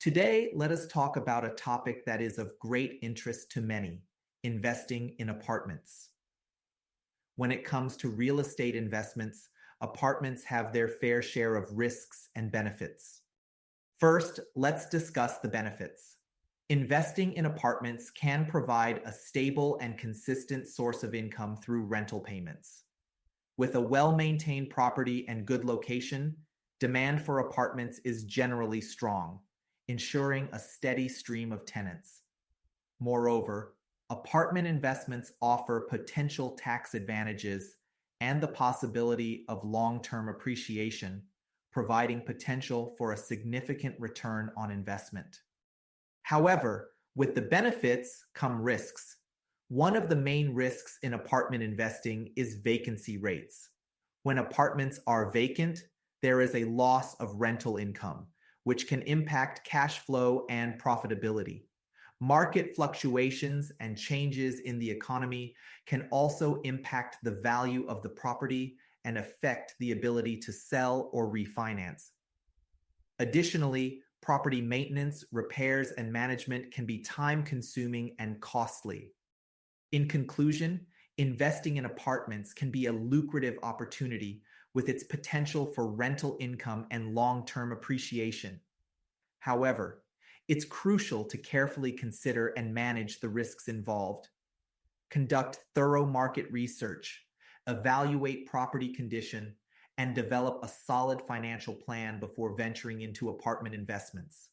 Today, let us talk about a topic that is of great interest to many: investing in apartments. When it comes to real estate investments, apartments have their fair share of risks and benefits. First, let's discuss the benefits. Investing in apartments can provide a stable and consistent source of income through rental payments. With a well-maintained property and good location, demand for apartments is generally strong, ensuring a steady stream of tenants. Moreover, apartment investments offer potential tax advantages and the possibility of long-term appreciation, providing potential for a significant return on investment. However, with the benefits come risks. One of the main risks in apartment investing is vacancy rates. When apartments are vacant, there is a loss of rental income, which can impact cash flow and profitability. Market fluctuations and changes in the economy can also impact the value of the property and affect the ability to sell or refinance. Additionally, property maintenance, repairs, and management can be time-consuming and costly. In conclusion, investing in apartments can be a lucrative opportunity with its potential for rental income and long-term appreciation. However, it's crucial to carefully consider and manage the risks involved. Conduct thorough market research, evaluate property condition, and develop a solid financial plan before venturing into apartment investments.